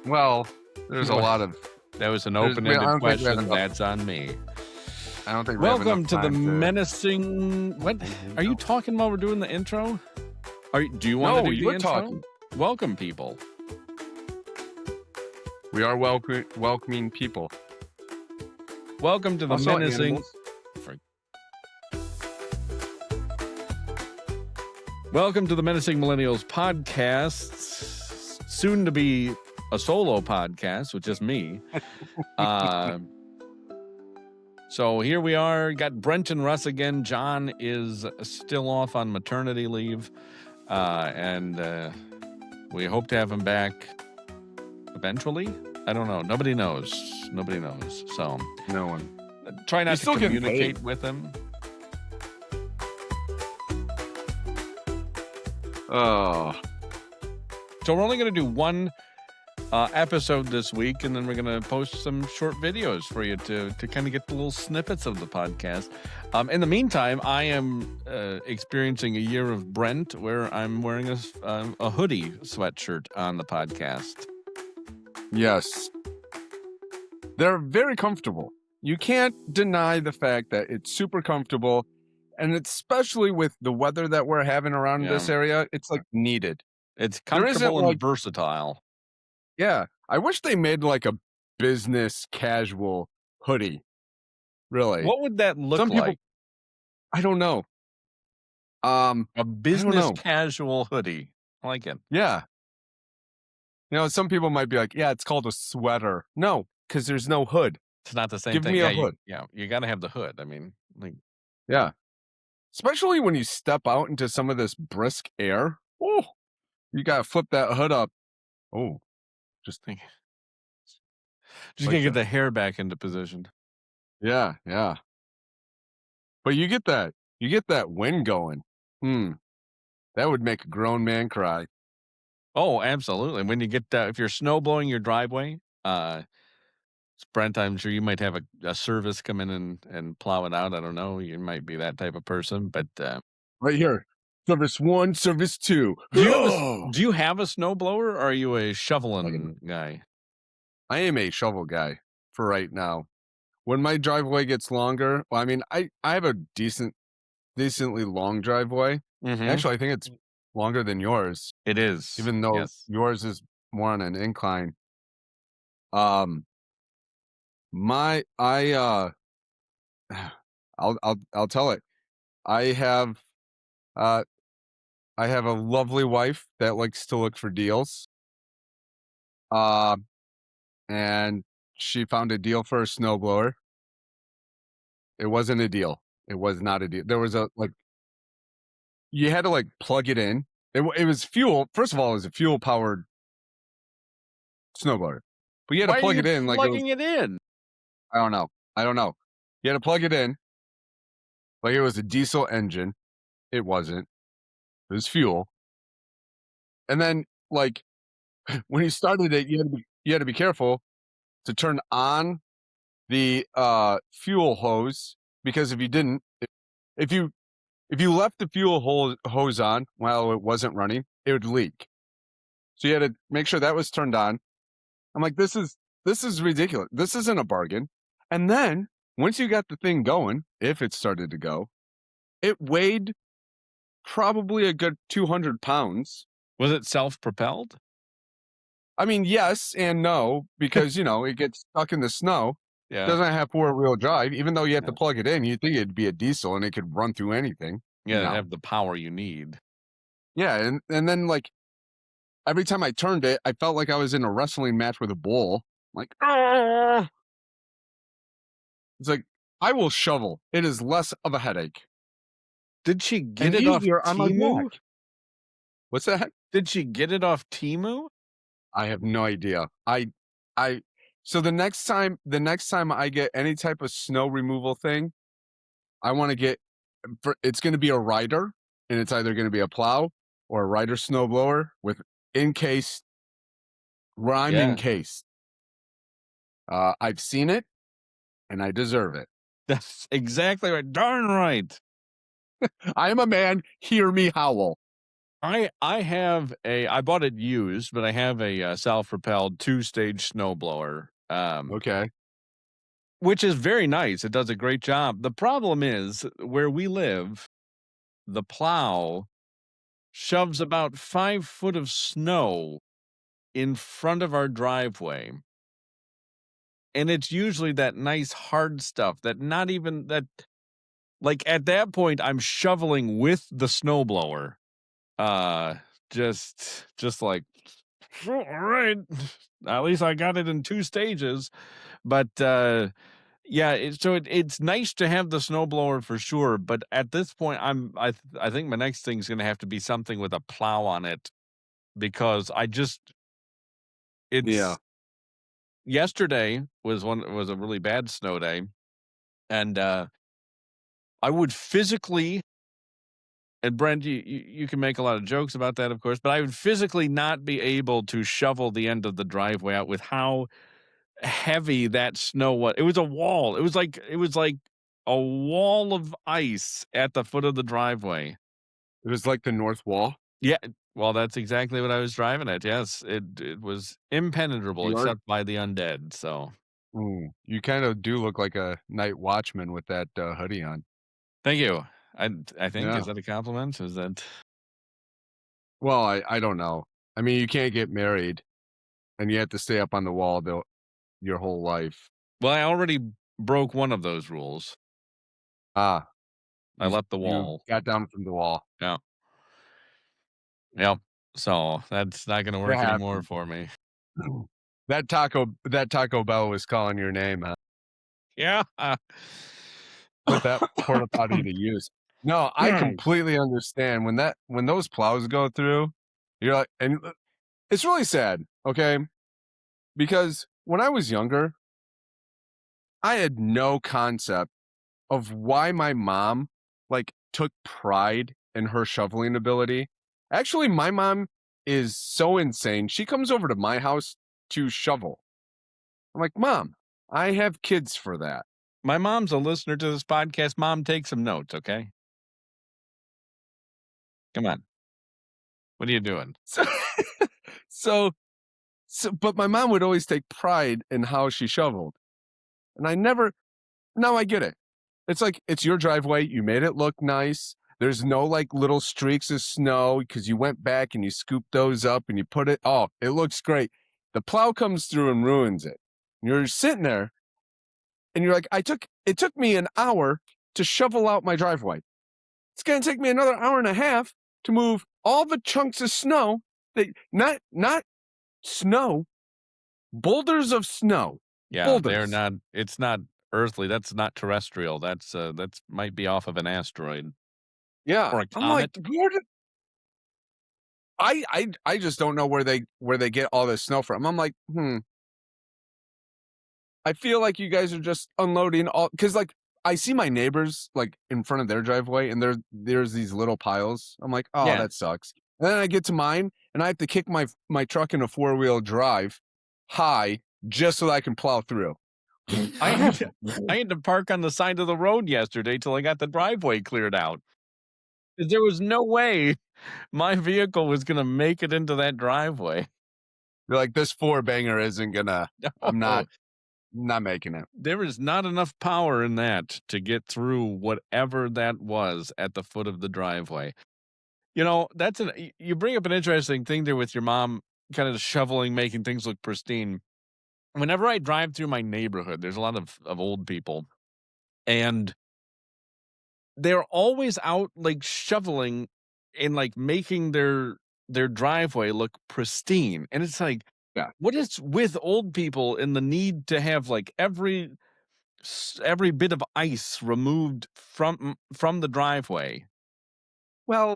Well, there's a lot of. That was an I open-ended don't think we have question. enough. That's on me. I don't think we have Welcome enough to the time menacing. What are you talking while we're doing the intro? Do you want No, to do the you're intro? talking. Welcome, people. We are welcoming people. Welcome to the Also menacing. animals. Welcome to the Menacing Millennials podcast. Soon to be a solo podcast with just me. So here we are. Got Brent and Russ again. John is still off on maternity leave. And we hope to have him back eventually. I don't know. Nobody knows. So No one. try not He's to still getting communicate paid. with him. Oh, So we're only going to do one episode this week, and then we're going to post some short videos for you to kind of get the little snippets of the podcast. In the meantime, I am experiencing a year of Brent where I'm wearing a hoodie sweatshirt on the podcast. yes. They're very comfortable. You can't deny the fact that it's super comfortable, and especially with the weather that we're having around this area, it's like needed. It's There isn't, comfortable and like- versatile. Yeah, I wish they made like a business casual hoodie. Really, What would that look Some people- like? I don't know. A business know. casual hoodie. I like it. Yeah. Some people might be like, yeah, it's called a sweater. No, because there's no hood. It's not the same Give thing. me a Yeah, hood. you got to have the hood. I mean, like, Yeah. Especially when you step out into some of this brisk air. Oh, you got to flip that hood up. Oh, just like gonna get that. the hair back into position. Yeah. But you get that wind going. That would make a grown man cry. Oh, absolutely. When you get if you're snow blowing your driveway, Brent, I'm sure you might have a service come in and plow it out. I don't know. You might be that type of person, but Right here. Service 1, service 2. do you have a snow blower, or are you a shoveling guy? I am a shovel guy for right now. When my driveway gets longer, well, I mean, I have a decently long driveway. Mm-hmm. Actually, I think it's longer than yours, It is, even though yours is more on an incline. I'll tell it. I have a lovely wife that likes to look for deals. And she found a deal for a snowblower. It wasn't a deal. It was not a deal. There was you had to plug it in. It was fuel. First of all, it was a fuel powered snowblower, but you had to plug it in. Plugging it in. I don't know. You had to plug it in. Like it was a diesel engine. It wasn't. It was fuel. And then when you started it, you had to be careful to turn on the fuel hose, because if you didn't, if you left the fuel hose on while it wasn't running, it would leak. So you had to make sure that was turned on. I'm like, this is ridiculous. This isn't a bargain. And then once you got the thing going, if it started to go, it weighed probably a good 200 pounds. Was it self-propelled? I mean, yes and no, because, it gets stuck in the snow. Yeah. It doesn't have four-wheel drive. Even though you have to plug it in, you'd think it'd be a diesel and it could run through anything. Yeah, No. it have the power you need. Yeah, and then every time I turned it, I felt like I was in a wrestling match with a bull. Like, ah! It's like, I will shovel. It is less of a headache. Did she get And it off easier on my Temu? back. What's that? Did she get it off Temu? I have no idea. So the next time I get any type of snow removal thing, I want to get, it's going to be a rider, and it's either going to be a plow or a rider snowblower with encased. Where I'm encased. I've seen it, and I deserve it. That's exactly right. Darn right. I am a man. Hear me howl. I bought it used, but I have a, self-propelled two-stage snowblower, Okay. which is very nice. It does a great job. The problem is where we live, the plow shoves about 5 foot of snow in front of our driveway. And it's usually that nice hard stuff that not even that like at that point I'm shoveling with the snowblower. Uh just like all right. At least I got it in two stages. But yeah, it's nice to have the snowblower for sure, but at this point I think my next thing's going to have to be something with a plow on it because I just Yeah. it's yesterday was a really bad snow day and I would physically and Brent, you can make a lot of jokes about that, of course, but I would physically not be able to shovel the end of the driveway out with how heavy that snow was. It was a wall. It was like a wall of ice at the foot of the driveway. It was like the North Wall, Yeah, well, that's exactly what I was driving at. Yes, it was impenetrable New York. except by the undead. So You kind of do look like a night watchman with that hoodie on. thank you. I think Yeah. is that a compliment? Is that Well, I don't know. I mean, you can't get married and you have to stay up on the wall your whole life. well? I already broke one of those rules. Ah, I you left the you wall. got down from the wall. Yeah. Yep. So that's not going to It work anymore happened. for me. That Taco Bell was calling your name, huh? Yeah. Put that porta potty to use. No, I completely understand when those plows go through, you're like, and it's really sad, okay? Because when I was younger, I had no concept of why my mom like took pride in her shoveling ability. Actually, my mom is so insane. She comes over to my house to shovel. I'm like, Mom, I have kids for that. My mom's a listener to this podcast. Mom, take some notes, okay? Come on. What are you doing? So, so, but my mom would always take pride in how she shoveled. And I never, now I get it. It's like, it's your driveway. You made it look nice. There's no like little streaks of snow because you went back and you scooped those up and you put it, oh, it looks great. The plow comes through and ruins it. You're sitting there and you're like, it took me an hour to shovel out my driveway. It's going to take me another hour and a half to move all the chunks of snow that not snow, boulders of snow. Yeah, they're Boulders. not it's not earthly, that's not terrestrial, that's might be off of an asteroid Yeah. or a I'm like, comet. where did I just don't know where they get all this snow from. I'm like, I feel like you guys are just unloading all because like I see my neighbors like in front of their driveway and there's these little piles. I'm like, oh, Yeah. that sucks. And then I get to mine and I have to kick my truck in a 4-wheel drive high just so that I can plow through. I had to I had to park on the side of the road yesterday till I got the driveway cleared out. 'Cause there was no way my vehicle was gonna make it into that driveway. You're like, this four banger isn't gonna. I'm Oh, not making it. there is not enough power in that to get through whatever that was at the foot of the driveway. You know, you bring up an interesting thing there with your mom kind of shoveling, making things look pristine. Whenever I drive through my neighborhood, there's a lot of old people, and they're always out like shoveling and like making their driveway look pristine. And it's like, Yeah. what is with old people and the need to have like every bit of ice removed from the driveway? Well,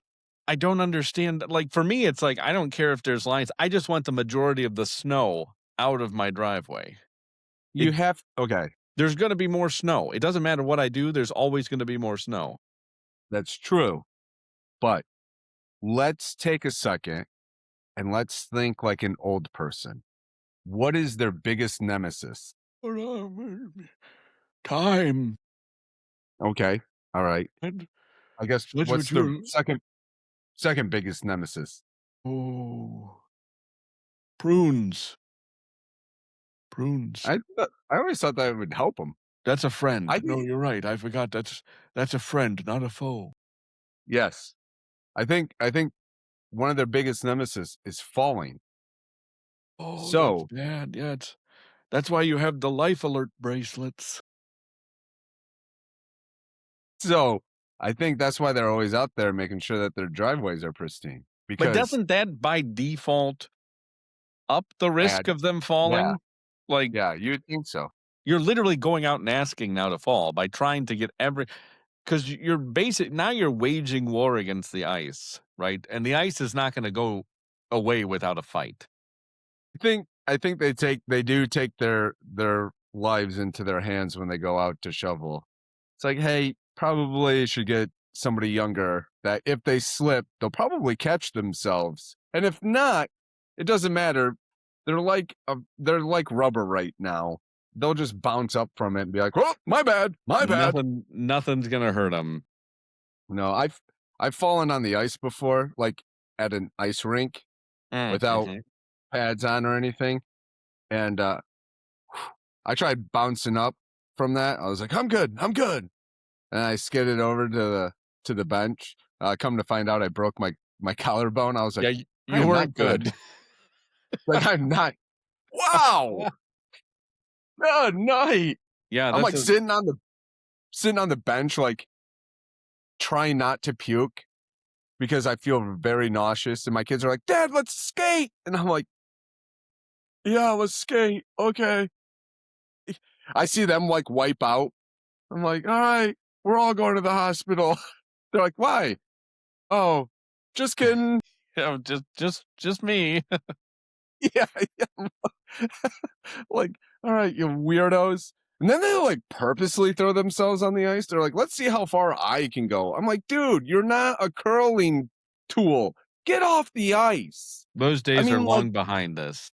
I don't understand. Like for me, it's like I don't care if there's lines. I just want the majority of the snow out of my driveway. you It have okay. There's going to be more snow. It doesn't matter what I do. There's always going to be more snow. That's true. But let's take a second and let's think like an old person. What is their biggest nemesis? Time. Okay. All right. And I guess that's what's what the you're second? Second biggest nemesis. Oh, prunes. Prunes. I always thought that would help them. That's a I friend. No, think you're right. I forgot that's a friend, not a foe. yes. I think one of their biggest nemesis is falling. Oh, that's So bad. Yeah, that's why you have the life alert bracelets. so I think that's why they're always out there making sure that their driveways are pristine But because doesn't that by default up the risk bad. of them Yeah, falling? Like, yeah, you'd think so. you're literally going out and asking now to fall by trying to get because you're now you're waging war against the ice, right? And the ice is not going to go away without a fight. I think they do take their lives into their hands when they go out to shovel. It's like, hey, probably should get somebody younger that if they slip, they'll probably catch themselves. And if not, it doesn't matter. They're like rubber right now. They'll just bounce up from it and be like, "Oh, my bad, my bad." Nothing's going to hurt them. No, I've fallen on the ice before, like at an ice rink without Mm-hmm. pads on or anything. And I tried bouncing up from that. I was like, I'm good, I'm good. And I skidded over to the bench. Come to find out I broke my collarbone. I was like, Yeah, I you am weren't not good. good. Like I'm not wow. Good night. Yeah, I'm that's like a sitting on the bench, like trying not to puke because I feel very nauseous. And my kids are like, Dad, let's skate. And I'm like, yeah, let's skate. Okay. I see them like wipe out. I'm like, all right, we're all going to the hospital. They're like, why? Oh, just kidding. yeah, just me. Yeah, yeah. Like, all right, you weirdos. And then they like purposely throw themselves on the ice. They're like, let's see how far I can go. I'm like, dude, you're not a curling tool. Get off the ice. Those I days are mean, like, long behind us.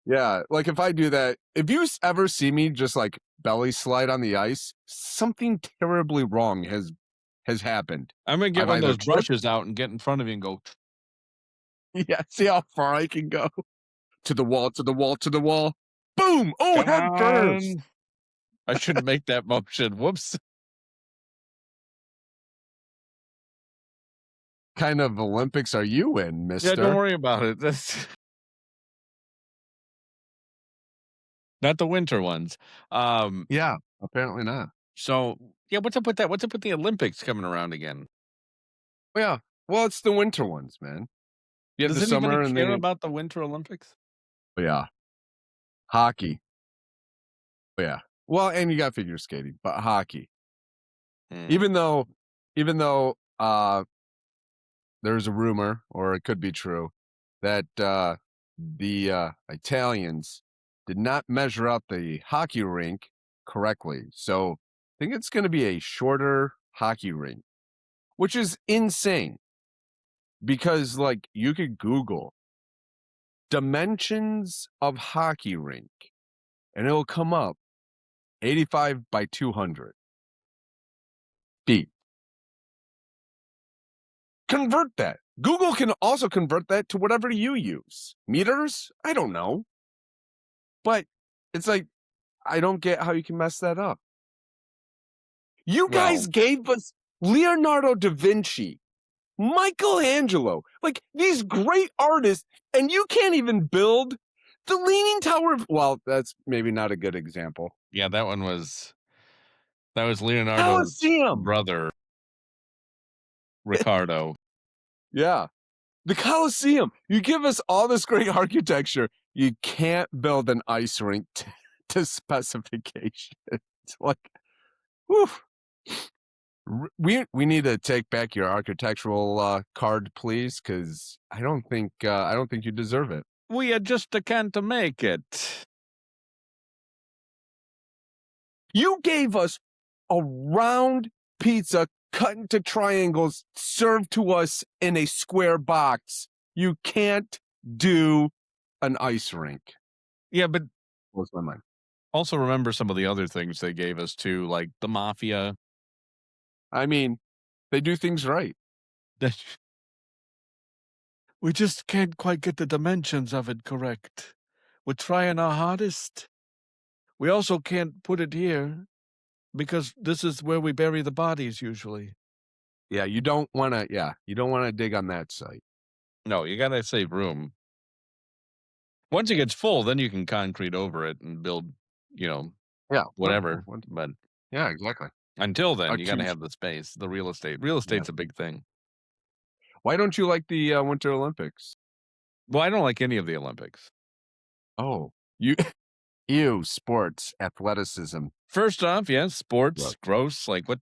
yeah, like if I do that, if you ever see me just like belly slide on the ice, something terribly wrong has happened. I'm gonna get I've one of either those tripped. brushes out and get in front of you and go, Yeah, see how far I can go. To the wall, to the wall, to the wall. Boom! Oh, come head first. on. I shouldn't make that motion. Whoops. Kind of Olympics are you in, Yeah, don't mister? worry about it. That's not the winter ones. Um, Yeah, apparently not. so yeah, what's up with that? What's up with the Olympics coming around again? Oh, yeah. Well, it's the winter ones, man. You have the Does anybody summer and care then about the Winter Olympics? oh, yeah, hockey. Oh, yeah. Well, and you got figure skating, but hockey. Hmm. Even though there's a rumor, or it could be true, that the Italians did not measure out the hockey rink correctly. So I think it's going to be a shorter hockey rink, which is insane because, like, you could Google dimensions of hockey rink and it'll come up 85 by 200 feet. Convert that. Google can also convert that to whatever you use. Meters? I don't know. But it's like, I don't get how you can mess that up. You Well, guys gave us Leonardo da Vinci, Michelangelo, like these great artists, and you can't even build the Leaning Tower of. Well, that's maybe not a good example. yeah, that was Leonardo's Colosseum. brother, Ricardo. Yeah. The Colosseum. You give us all this great architecture. You can't build an ice rink to specification. It's like, whew. We need to take back your architectural card, please, because I don't think you deserve it. We just can't make it. You gave us a round pizza cut into triangles, served to us in a square box. You can't do an ice rink. Yeah, but Blows my mind. also remember some of the other things they gave us too, like the mafia. I mean, they do things right. We just can't quite get the dimensions of it correct. We're trying our hardest. We also can't put it here because this is where we bury the bodies usually. Yeah, you don't wanna dig on that site. No, you gotta save room. Once it gets full, then you can concrete over it and build, you know, Yeah, whatever. But yeah, exactly. until then, A you gotta 2 have the space, the real estate. Real yeah. estate's a big thing. Why don't you like the, Winter Olympics? Well, I don't like any of the Olympics. Oh, you ew, sports, athleticism. First off, yes, Gross. sports, gross. Like what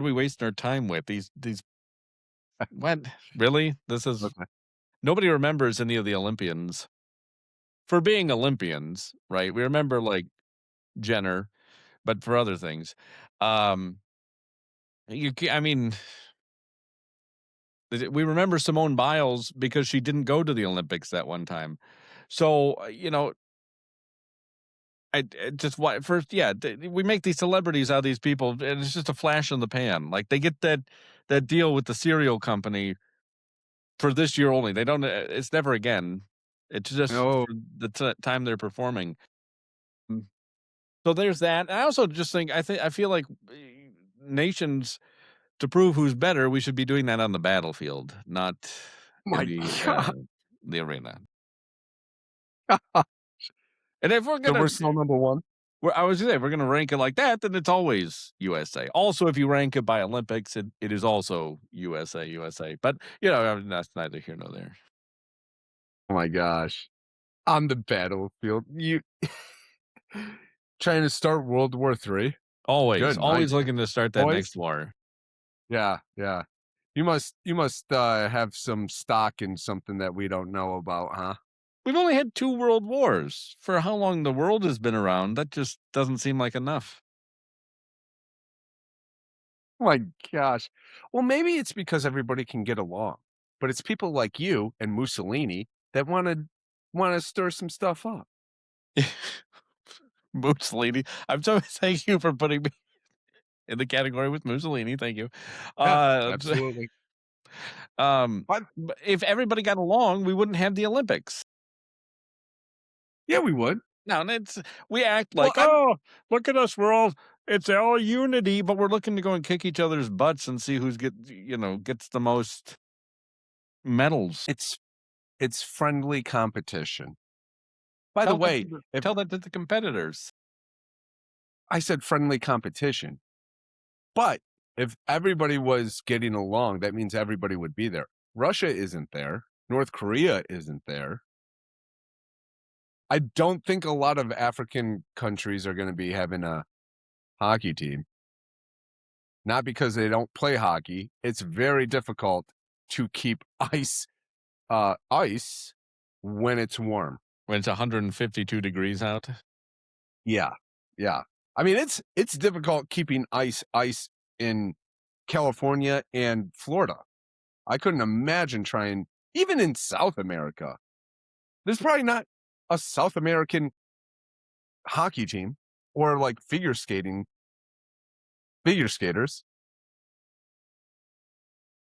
are we wasting our time with? These what? Really? This is Okay. nobody remembers any of the Olympians for being Olympians, right? We remember like Jenner, but for other things. Um I mean, we remember Simone Biles because she didn't go to the Olympics that one time. So, I just why first, yeah, we make these celebrities out of these people, and it's just a flash in the pan. Like they get that deal with the cereal company for this year only. They don't. It's never again. It's just No. for the time they're performing. Mm. So there's that. I also just think I feel like nations to prove who's better, we should be doing that on the battlefield, not in My god. the arena. And if we're So gonna we're still number 1? I was gonna say, if we're gonna rank it like that, then it's always USA. Also, if you rank it by Olympics, it is also USA, USA. But, that's neither here nor there. Oh my gosh. On the battlefield, you trying to start World War III? Always, Good night, always looking to start that boys. next war. Yeah, yeah. You must, have some stock in something that we don't know about, huh? We've only had 2 world wars. For how long the world has been around, that just doesn't seem like enough. Oh my gosh. Well, maybe it's because everybody can get along, but it's people like you and Mussolini that wanna stir some stuff up. Mussolini. I'm so thank you for putting me in the category with Mussolini, thank you. Yeah, Uh, absolutely. But but if everybody got along, we wouldn't have the Olympics. yeah, we would. Now, we act Well, like, "Oh, look at us, it's all unity," but we're looking to go and kick each other's butts and see gets the most medals. it's friendly competition. By the Tell that to way, the if tell that to the competitors. I said friendly competition, but if everybody was getting along, that means everybody would be there. Russia isn't there. North Korea isn't there. I don't think a lot of African countries are gonna be having a hockey team. Not because they don't play hockey. It's very difficult to keep ice when it's warm. When it's 152 degrees out. Yeah, yeah. I mean, it's difficult keeping ice in California and Florida. I couldn't imagine trying even in South America. There's probably not a South American hockey team or like figure skaters.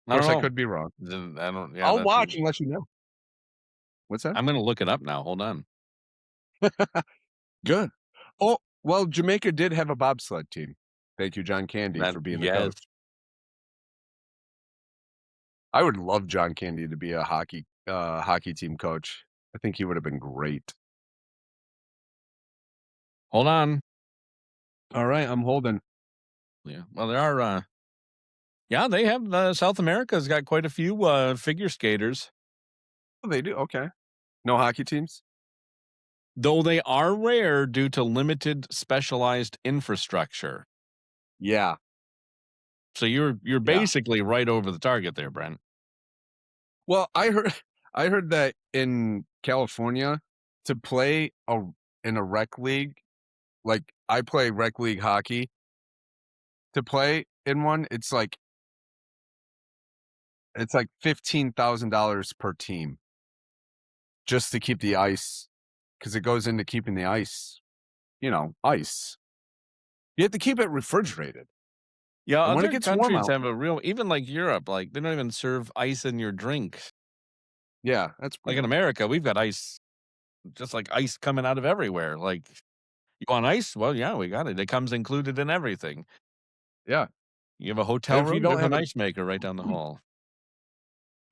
Of I don't course, I know. could be wrong. I don't yeah, I'll that's watch and let you know. What's that? I'm gonna look it up now, hold on. Good. Oh, well, Jamaica did have a bobsled team. Thank you, John Candy, That for being the yes. coach. I would love John Candy to be a hockey team coach. I think he would have been great. Hold on. All right, I'm holding. Yeah, well, there are, yeah, they have, South America's got quite a few, figure skaters, Oh, they do. Okay. No hockey teams? though they are rare due to limited specialized infrastructure. Yeah. So you're Yeah. basically right over the target there, Brent. Well, I heard that in California to play in a rec league, like I play rec league hockey, to play in one, it's like $15,000 per team just to keep the ice because it goes into keeping the ice, ice. You have to keep it refrigerated. Yeah, And when it other gets warm countries out, have a real even like Europe, like, they don't even serve ice in your drink. Yeah, that's Like in real. America, we've got ice, just like ice coming out of everywhere. Like, you want ice? Well, yeah, we got it. It comes included in everything. Yeah. You have a And hotel if you room, don't there's an have ice maker right down the hall.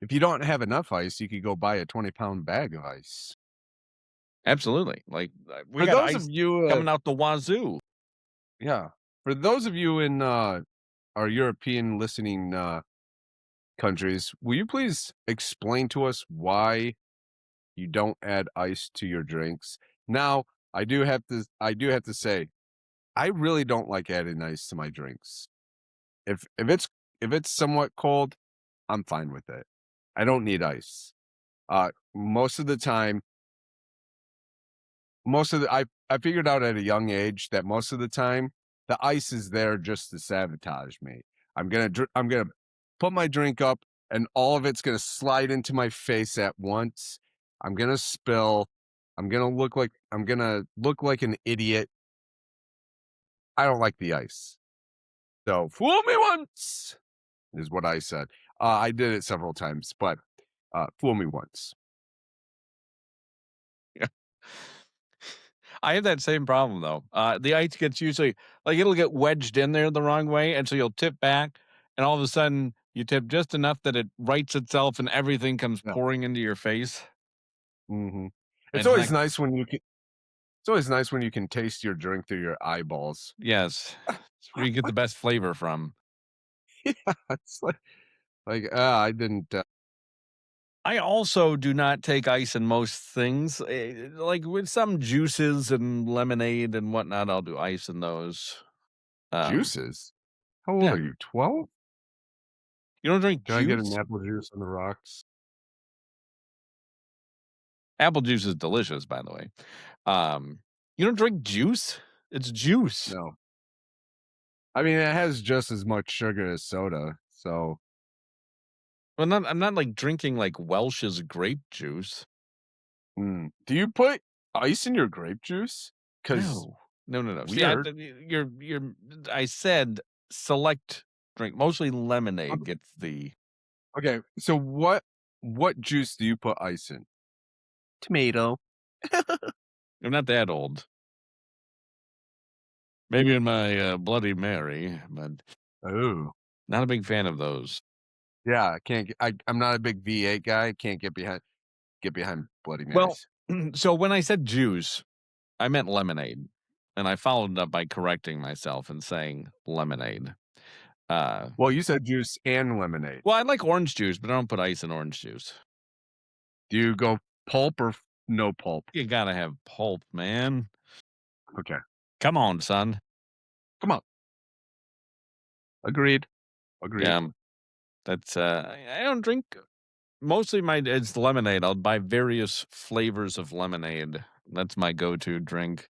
if you don't have enough ice, you could go buy a 20-pound bag of ice. Absolutely. Like, we For got those of ice you, coming out the wazoo. yeah, for those of you in, our European listening, countries, will you please explain to us why you don't add ice to your drinks? Now, I do have to say, I really don't like adding ice to my drinks. If it's somewhat cold, I'm fine with it. I don't need ice. Most of the time, I figured out at a young age that most of the time the ice is there just to sabotage me. I'm gonna put my drink up and all of it's gonna slide into my face at once. I'm gonna spill. I'm gonna look like an idiot. I don't like the ice. So fool me once is what I said. I did it several times, but fool me once. I have that same problem though. The ice gets usually like it'll get wedged in there the wrong way, and so you'll tip back, and all of a sudden you tip just enough that it rights itself, and everything comes Yeah. pouring into your face. hmm And It's it's not. always nice when you can. It's always nice when you can taste your drink through your eyeballs. Yes, it's where you get the best flavor from. Yeah, it's like I didn't. I also do not take ice in most things. Like with some juices and lemonade and whatnot, I'll do ice in those. Um, Juices? How old yeah, are you? 12? you don't drink Can I get an juice? apple juice on the rocks? Apple juice is delicious, by the way. You don't drink juice? It's juice. No. I mean, it has just as much sugar as soda. So, Well, not I'm not like drinking like Welch's grape juice. do you put ice in your grape juice? Because No. No, no, no. See, weird. I said select drink. Mostly lemonade Okay. gets the. Okay. So what juice do you put ice in? Tomato. I'm not that old. Maybe in my Bloody Mary, but Oh. not a big fan of those. Yeah, I can't get, I'm not a big V8 guy. Can't get behind Bloody Well, Marys. so when I said juice, I meant lemonade, and I followed it up by correcting myself and saying lemonade. Uh, Well, you said juice and lemonade. well, I like orange juice, but I don't put ice in orange juice. Do you go pulp or no pulp? You gotta have pulp, man. Okay. Come on, son. Come on. Agreed. Agreed. Yeah, that's I don't drink mostly my it's lemonade. I'll buy various flavors of lemonade. That's my go-to drink.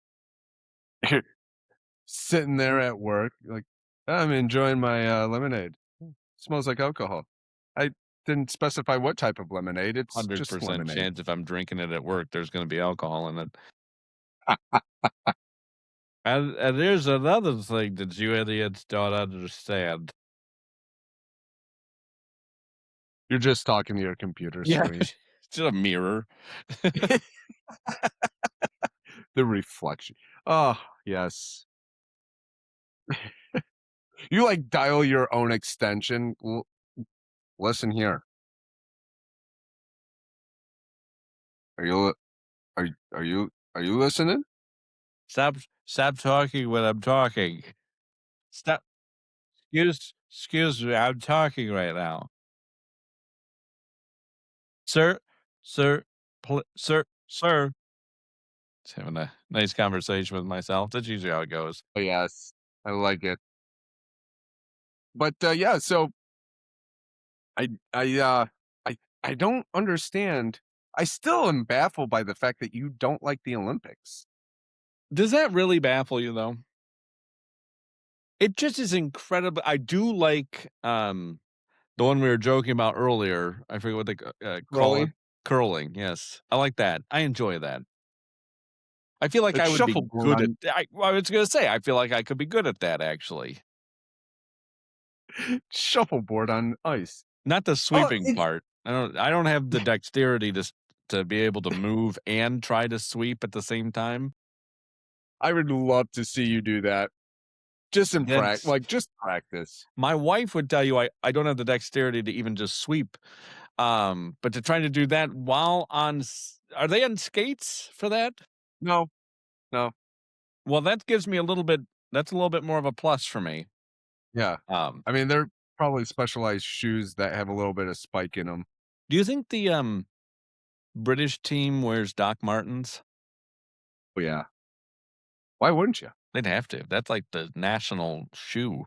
Sitting there at work, like, I'm enjoying my lemonade. Smells like alcohol. I didn't specify what type of lemonade. It's just 100% lemonade. chance if I'm drinking it at work, there's gonna be alcohol in it. And there's another thing that you idiots don't understand. You're just talking to your computer Yeah, screen. it's just a mirror. The reflection. Oh, yes. You like dial your own extension. Listen here. Are you are you listening? Stop talking when I'm talking. Stop. Excuse me. I'm talking right now, sir. Sir, sir. Just having a nice conversation with myself. That's usually how it goes. Oh, yes. I like it. But yeah, so I I uh I don't understand. I still am baffled by the fact that you don't like the Olympics. Does that really baffle you though? It just is incredible. I do like the one we were joking about earlier. I forget what they call it. Rolling. Curling. Yes, I like that. I enjoy that. I feel like It's I would be shuffleboard good at. on I was going to say I feel like I could be good at that actually. shuffleboard on ice. Not the Oh, sweeping it's part. I don't have the dexterity to be able to move and try to sweep at the same time. I would love to see you do that. Just in That's just practice. My wife would tell you I don't have the dexterity to even just sweep. But to try to do that while are they on skates for that? No, no, Well, that gives me a little bit that's a little bit more of a plus for me. yeah. Um, I mean, they're probably specialized shoes that have a little bit of spike in them. do you think the British team wears Doc Martens? Oh, yeah. Why wouldn't you? They'd have to. That's like the national shoe.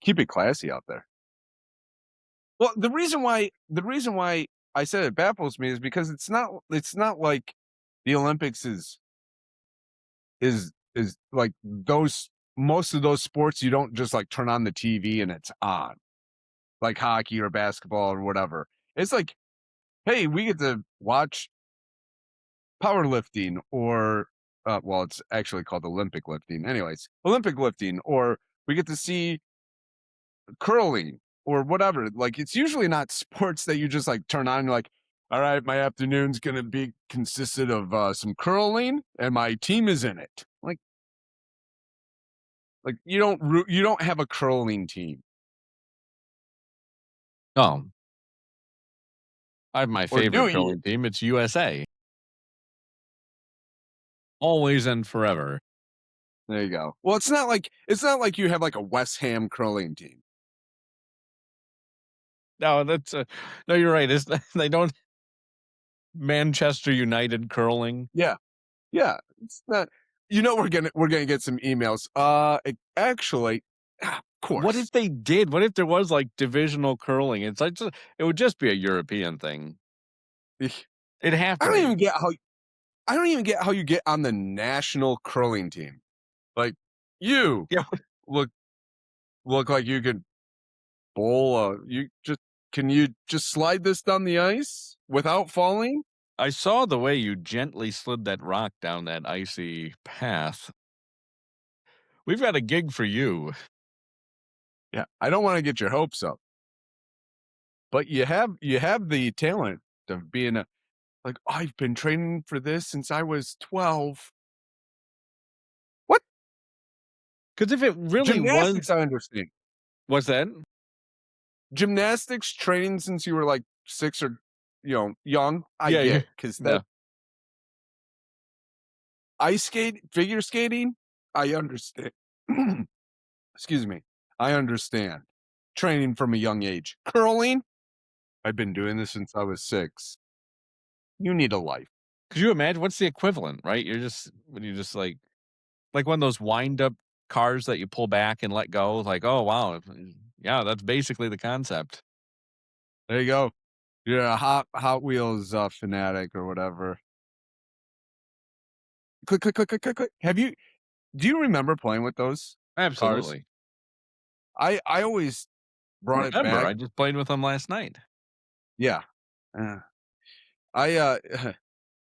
Keep it classy out there. Well, the reason why I said it baffles me is because it's not like the Olympics is like those most of those sports you don't just like turn on the TV and it's on, like hockey or basketball or whatever. It's like, hey, we get to watch powerlifting or well, it's actually called Olympic lifting. Anyways, Olympic lifting, or we get to see curling or whatever. Like it's usually not sports that you just like turn on and you're like, all right, my afternoon's gonna be consisted of some curling and my team is in it. Like you don't have a curling team. Oh, I have my Or do favorite you? curling team. It's USA. Always and forever. There you go. Well, it's not like you have like a West Ham curling team. No, no, you're right. They don't Manchester United curling. Yeah. Yeah. It's not we're gonna get some emails. Actually, of What course. if they did? What if there was like divisional curling? It's like it would just be a European thing. It'd have I to don't be. even get how I don't even get how you get on the national curling team. Like you Yeah, look look like you could bowl can you just slide this down the ice without falling? I saw the way you gently slid that rock down that icy path. We've got a gig for you. Yeah. I don't want to get your hopes up, but you have the talent of being a like, I've been training for this since I was 12. What? Because if it really Gymnastics, was, I understand. what's that? Gymnastics training since you were like 6 or young, I Yeah, get because yeah. that figure skating, I understand. Excuse me. I understand. Training from a young age. Curling, I've been doing this since I was 6. You need a life. Could you imagine what's the equivalent, right? When you just like one of those wind up cars that you pull back and let go. Like, oh wow, yeah, that's basically the concept. There you go. You're a Hot Wheels fanatic or whatever. Click, click, click, click, click, click. Do you remember playing with those cars? Absolutely. I always brought it Remember, back. I just played with them last night. Yeah. Uh, I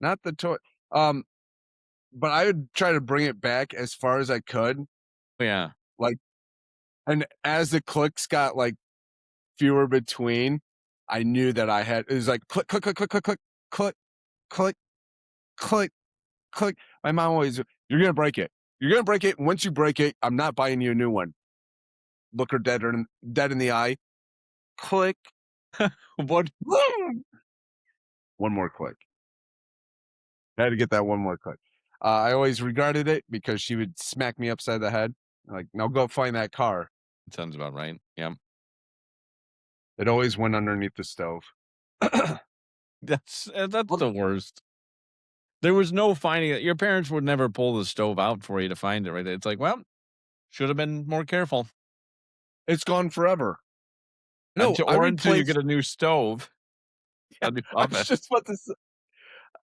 not the toy um but I would try to bring it back as far as I could. Yeah. Like and as the clicks got like fewer between, I knew that it was like click click click click click click click click click click. My mom always, you're gonna break it. You're gonna break it. Once you break it, I'm not buying you a new one. Look her dead in the eye. Click. What? One more click. I had to get that one more click. I always regarded it because she would smack me upside the head. Like, now go find that car. Sounds about right. Yeah. It always went underneath the stove. That's Well, the worst. There was no finding it. Your parents would never pull the stove out for you to find it, right? It's like, well, should have been more careful. it's gone forever. No, Or until you get a new stove, yeah, a new I was oven. just about to.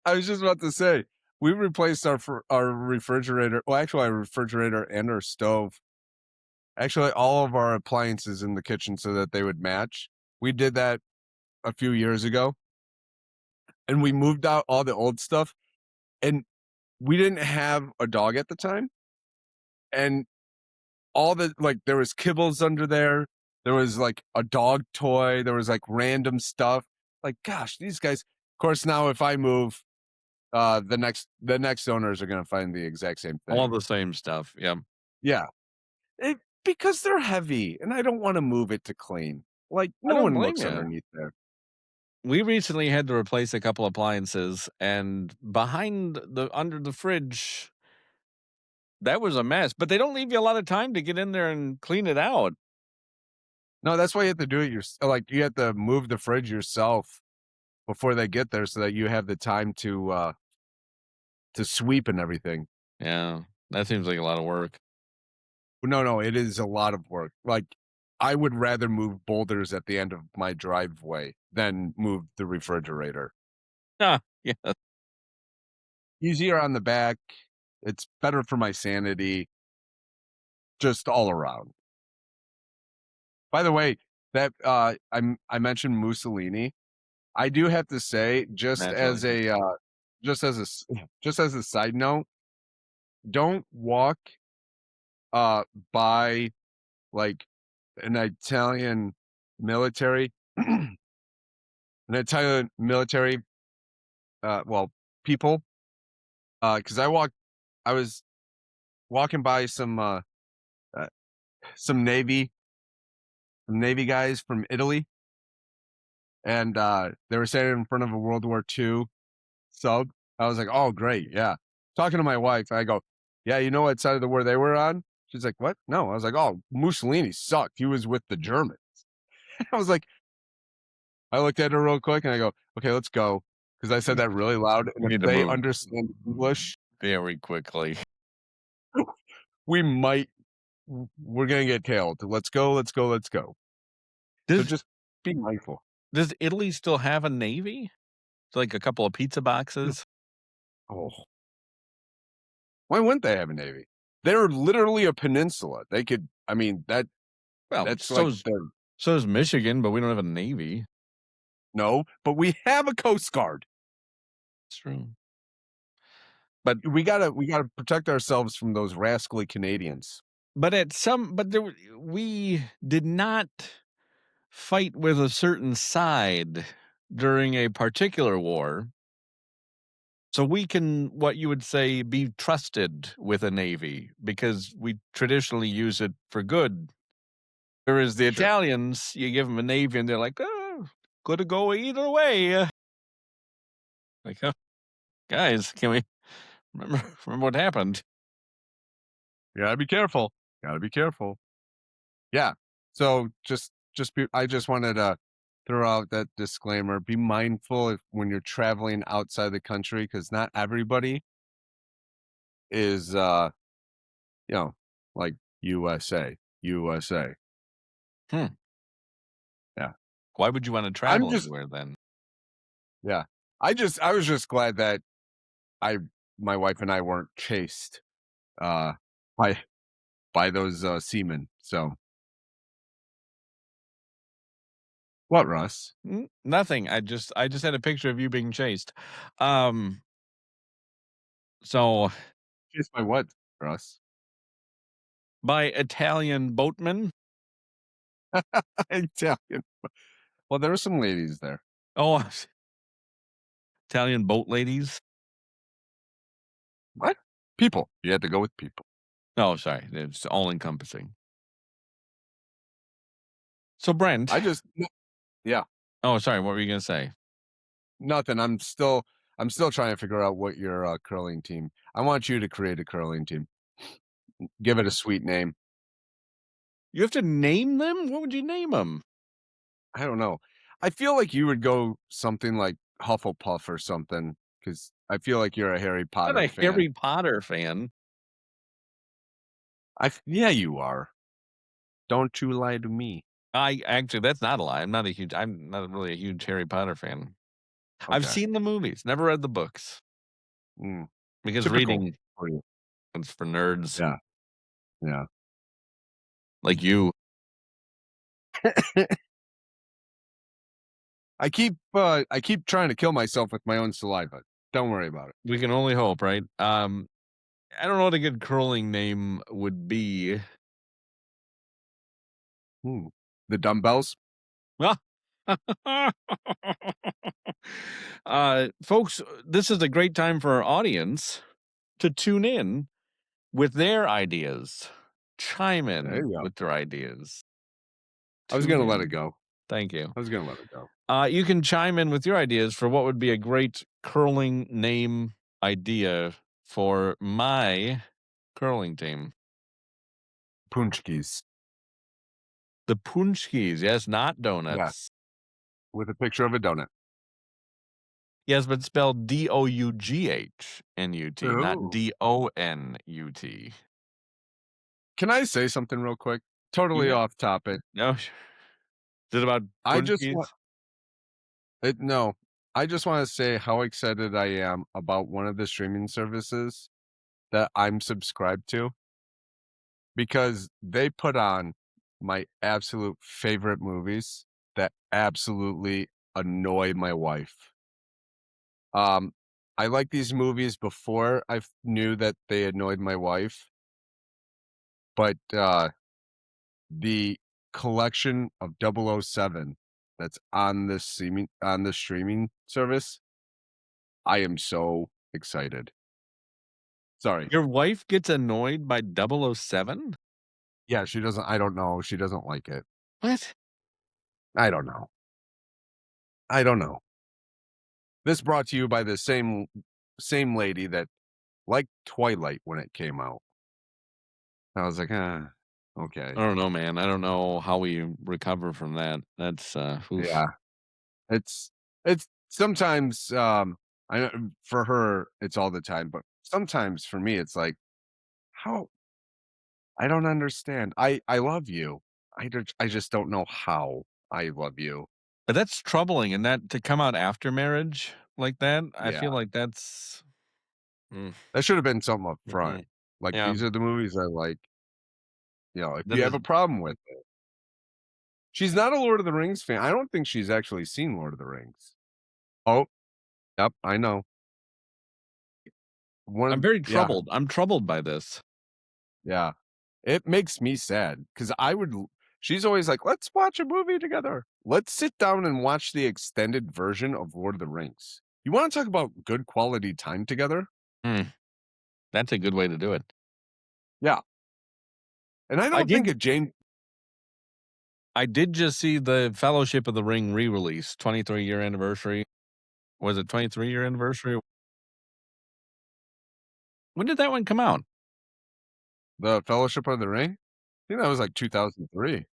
I was just about to say we replaced our refrigerator. Well, actually, our refrigerator and our stove. Actually, all of our appliances in the kitchen so that they would match. We did that a few years ago, and we moved out all the old stuff. And we didn't have a dog at the time, and all the like there was kibbles under there. There was like a dog toy. There was like random stuff. Like, gosh, these guys. Of course, now if I move, the next owners are going to find the exact same All thing. the same stuff. Yeah. Yeah, because they're heavy, and I don't want to move it to clean. Like, I no don't one blame looks you. underneath there. We recently had to replace a couple appliances, and behind the under the fridge, that was a mess. But they don't leave you a lot of time to get in there and clean it out. No, that's why you have to do it like, you have to move the fridge yourself before they get there so that you have the time to sweep and everything. Yeah, that seems like a lot of work. No, no, it is a lot of work. Like, I would rather move boulders at the end of my driveway than move the refrigerator. Ah, yeah. Easier on the back, it's better for my sanity, just all around. By the way, I mentioned Mussolini. I do have to say, Naturally. just as a s just as a side note, don't walk, uh, by, like, an Italian military an Italian military, well, people, because I was walking by uh, some Navy guys from Italy, and, they were standing in front of a World War II sub. I was like, "Oh, great, yeah." Talking to my wife, I go, "Yeah, you know what side of the war they were on?" She's like, "What?" "No." I was like, "Oh, Mussolini sucked. He was with the Germans." I was like I looked at her real quick and I go, "Okay, let's go," because I said that really loud, and We if need to they move understand English, very quickly. we might we're gonna get tailed. Let's go, let's go, let's go. So Does just be mindful. does Italy still have a navy? Like a couple of pizza boxes? Oh, why wouldn't they have a navy? They're literally a peninsula. They could I mean, Well, that's like their so's Michigan, but we don't have a navy. no, but we have a coast guard. It's true. But We gotta protect ourselves from those rascally Canadians. but we did not fight with a certain side during a particular war. So we can, what you would say, be trusted with a navy because we traditionally use it for good. Whereas the Sure. Italians, you give them a navy and they're like, oh, could go either way. Like, oh, guys, can we remember what happened? You gotta be careful. Gotta be careful. Yeah. So just be I just wanted to throw out that disclaimer. Be mindful if when you're traveling outside the country, because not everybody is you know, like USA. USA. Hmm. Yeah. Why would you want to I'm travel just anywhere then? yeah. I was just glad that I my wife and I weren't chased uh by those seamen. So what, Russ? Nothing. I just had a picture of you being chased. Um, so Chased by what, Russ? by Italian boatmen. Italian. Well, there were some ladies there. Oh, Italian boat ladies. What? People. You had to go with people. Oh, sorry. It's all encompassing. So Brent. I just yeah, Oh, sorry. What were you gonna say? nothing. I'm still trying to figure out what your curling team. I want you to create a curling team. Give it a sweet name. You have to name them. What would you name them? I don't know. I feel like you would go something like Hufflepuff or something because I feel like you're a Harry Not Potter a fan. Harry Potter fan. Yeah, you are. Don't you lie to me. I actually, that's not a lie. I'm not really a huge Harry Potter fan. I've Okay. seen the movies, never read the books Mm, because typical reading for you. is for nerds Yeah. Yeah. like you. I keep trying to kill myself with my own saliva. Don't worry about it. We can only hope, right? I don't know what a good curling name would be. Hmm. the dumbbells. Folks, this is a great time for our audience to tune in with their ideas. Chime There in you go. with their ideas. I was Tune gonna let it in. go. Thank you. I was gonna let it go. You can chime in with your ideas for what would be a great curling name idea for my curling team. Punchkis. The Punchkis, yes, not Yeah, donuts. with a picture of a donut. Yes, but spelled DOUGHNUT, not Ooh. DONUT. Can I say something real quick? Totally Yeah. off topic. No, is it about I just want Punchkis? no. I just want to say how excited I am about one of the streaming services that I'm subscribed to because they put on my absolute favorite movies that absolutely annoy my wife. Um, I like these movies before knew that they annoyed my wife, but the collection of 007 that's on the streaming service, I am so excited. Sorry. Your wife gets annoyed by 007? Yeah, she doesn't I don't know, she doesn't like it. What? I don't know. I don't know. This brought to you by the same lady that liked Twilight when it came out. I was like, "Ah, okay." I don't know, man. I don't know how we recover from that. That's, oof. Yeah. It's sometimes, I know for her, it's all the time, but sometimes for me, it's like, how I don't understand. I love you. I just don't know how I love you. But that's troubling, and that to come out after marriage like that, I Yeah. feel like that's mm, That should have been something up front. mm-mm. Like, Yeah, these are the movies I like, if that you have is a problem with it. She's not a Lord of the Rings fan. I don't think she's actually seen Lord of the Rings. Oh, yep, I know. I'm very Yeah, troubled. I'm troubled by this. yeah. It makes me sad because she's always like, let's watch a movie together. Let's sit down and watch the extended version of Lord of the Rings. You want to talk about good quality time together? Mm, that's a good way to do it. Yeah. And I I don't think did it James I did just see the Fellowship of the Ring re-release, 23-year anniversary. Was it 23-year anniversary? When did that one come out? the Fellowship of the Ring? I think that was like 2003,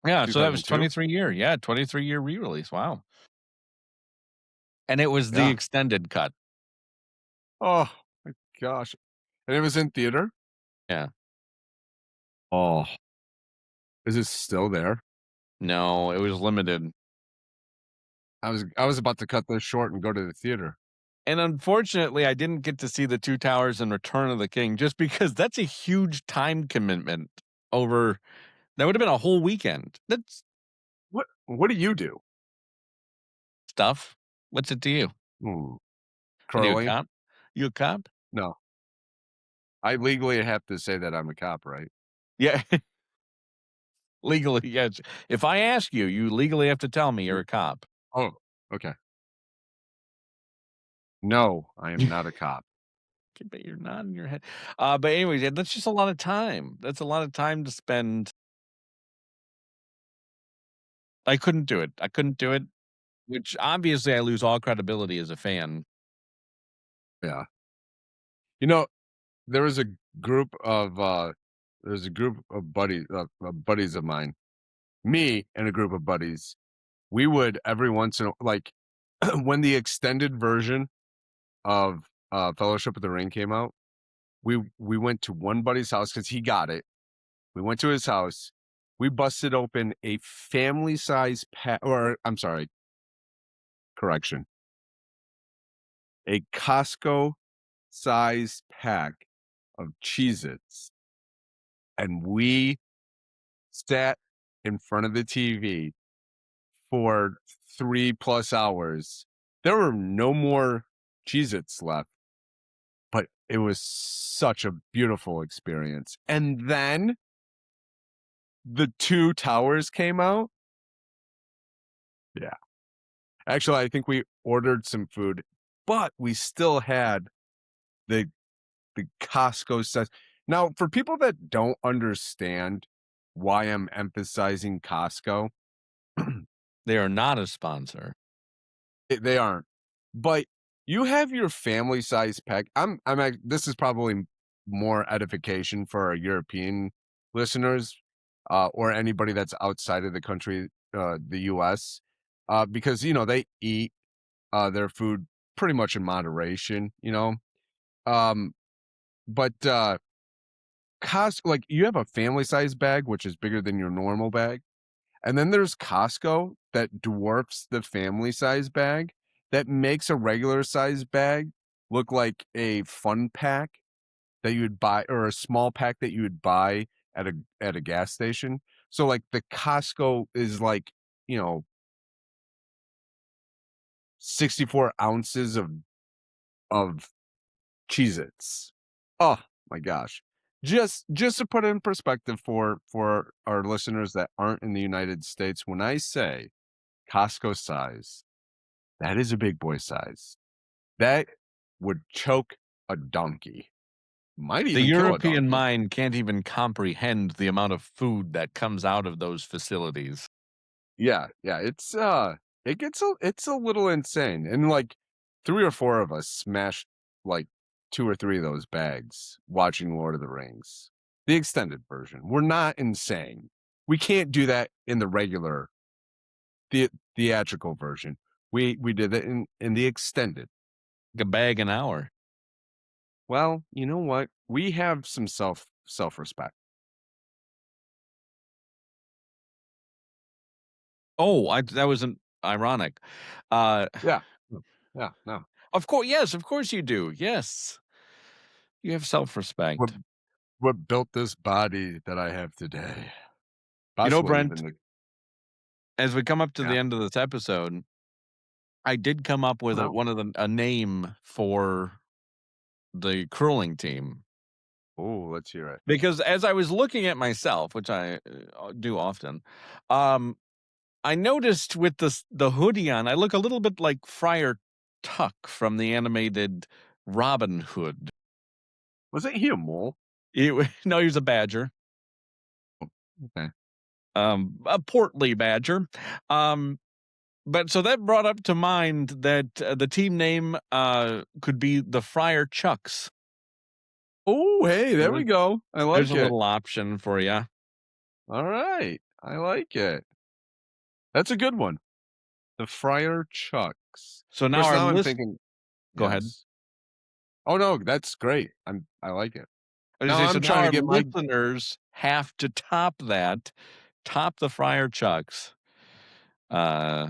Yeah, so that was 2002. 23-year. Yeah, 23-year re-release. Wow. And it was the Yeah. extended cut. Oh my gosh. And it was in theater? Yeah. Oh, is it still there? No, it was limited. I was about to cut this short and go to the theater. And unfortunately, I didn't get to see The Two Towers and Return of the King just because that's a huge time commitment over that would have been a whole weekend. That's What do you do? stuff. What's it to you? Hmm, What are you, a curling? cop? You a cop? No. I legally have to say that I'm a cop, right? Yeah. Legally, yes. If I ask you, you legally have to tell me you're Mm. a cop. Oh, okay. No, I am not a cop. But you're nodding your head. But anyways, yeah, that's just a lot of time. That's a lot of time to spend. I couldn't do it. I couldn't do it, which obviously I lose all credibility as a fan. Yeah. You know, there was a group of buddies of mine. Me and a group of buddies. We would every once in a like when the extended version of Fellowship of the Ring came out, we went to one buddy's house because he got it. We went to his house. We busted open a family size pack, or I'm sorry, correction, a Costco size pack of Cheez Its. And we sat in front of the TV for 3+ hours. There were no more Cheez Its left, but it was such a beautiful experience. And then the 2 towers came out. Yeah. Actually, I think we ordered some food, but we still had the Costco size. Now, for people that don't understand why I'm emphasizing Costco, They are not a sponsor. they aren't. But you have your family size pack. This is probably more edification for our European listeners, or anybody that's outside of the country, the US, because they eat their food pretty much in moderation. Um, but like you have a family size bag, which is bigger than your normal bag. And then there's Costco that dwarfs the family size bag that makes a regular size bag look like a fun pack that you would buy, or a small pack that you would buy at a gas station. So like the Costco is like, you know, 64 ounces of Cheez-Its. Oh my gosh. Just to put it in perspective for our listeners that aren't in the United States, when I say Costco size, that is a big boy size. That would choke a donkey. Might The even kill a European donkey. mind can't even comprehend the amount of food that comes out of those facilities. Yeah, it's a little insane. And like 3 or 4 of us smashed like 2 or 3 of those bags watching Lord of the Rings. The extended version. We're not insane. We can't do that in the regular theatrical version. We did it in the extended. Like a bag an hour. Well, you know what? We have some self-respect. Oh, that wasn't ironic. Uh, Yeah. Yeah, no. of course you do. Yes. You have What self-respect. what built this body that I have today? You know, Possibly even Brent, the as we come up to yeah. the end of this episode, I did come up with No. a name for the curling team. Oh, let's hear it. Because as I was looking at myself, which I do often, um, I noticed with the hoodie on, I look a little bit like Friar Tuck from the animated Robin Hood. Wasn't he a mole? No, he was a badger, Okay. a portly badger. Um, but so that brought up to mind that the team name could be the Friar Chucks. Oh, hey, there we There's go. I there's like a it. little option for you. All right. I like it. That's a good one. The Friar Chucks. So Of now course, our now I'm list. thinking, Go ahead. yes. Oh no, that's great. I like it. I was Now gonna say, so I'm now trying to our get my listeners have to top the Friar Chucks, uh,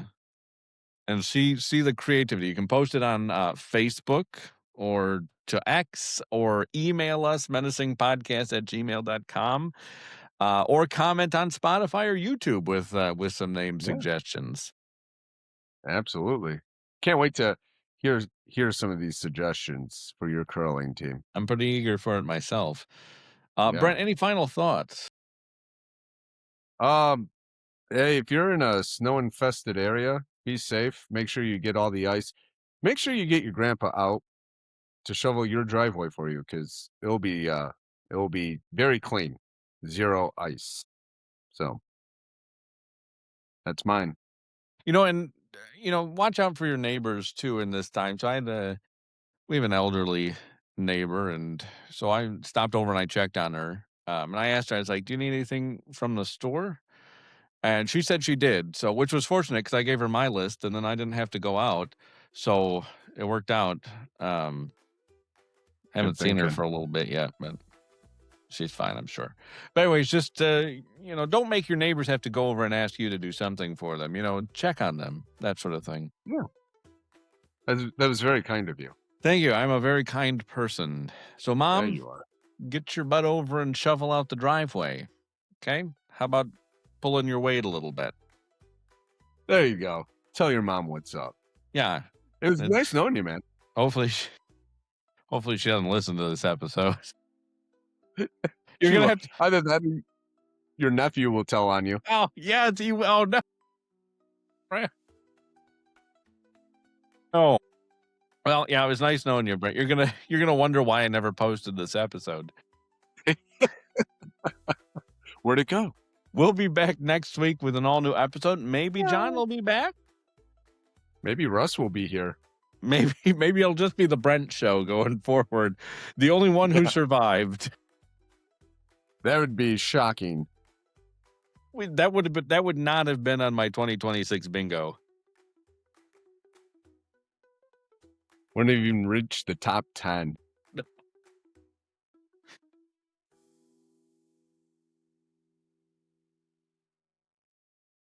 and see the creativity. You can post it on Facebook or to X or email us menacingpodcast@gmail.com, or comment on Spotify or YouTube with some name yeah, suggestions. absolutely. Can't wait to hear some of these suggestions for your curling team. I'm pretty eager for it myself. Yeah. Brent, any final thoughts? Um, hey, if you're in a snow infested area, be safe. Make sure you get all the ice. Make sure you get your grandpa out to shovel your driveway for you because it will be very clean. Zero ice. So that's mine. And watch out for your neighbors too in this time. So we have an elderly neighbor, and so I stopped over and I checked on her. And I asked her, I was like, "Do you need anything from the store?" And she said she did. So, which was fortunate because I gave her my list, and then I didn't have to go out. So it worked out. Um, Good haven't seen her thinking. for a little bit yet, but she's fine, I'm sure. But anyways, just don't make your neighbors have to go over and ask you to do something for them. Check on them, that sort of thing. Yeah. That was very kind of you. Thank you. I'm a very kind person. So, Yeah, Mom, you are. get your butt over and shovel out the driveway. Okay? How about pulling your weight a little bit? There you go. Tell your mom what's up. Yeah. It was It's, nice knowing you, man. hopefully she doesn't listen to this episode. You're She gonna will. have to. Either that, Your nephew will tell on you. Oh, yes, he will. Oh, no. Oh, well, yeah, it was nice knowing you, Brent. You're gonna wonder why I never posted this episode. Where'd it go? We'll be back next week with an all new episode. Maybe John will be back. Maybe Russ will be here. Maybe it'll just be the Brent show going forward. The only one who survived. That would be shocking. That would not have been on my 2026 bingo. Wouldn't have even reached the top 10.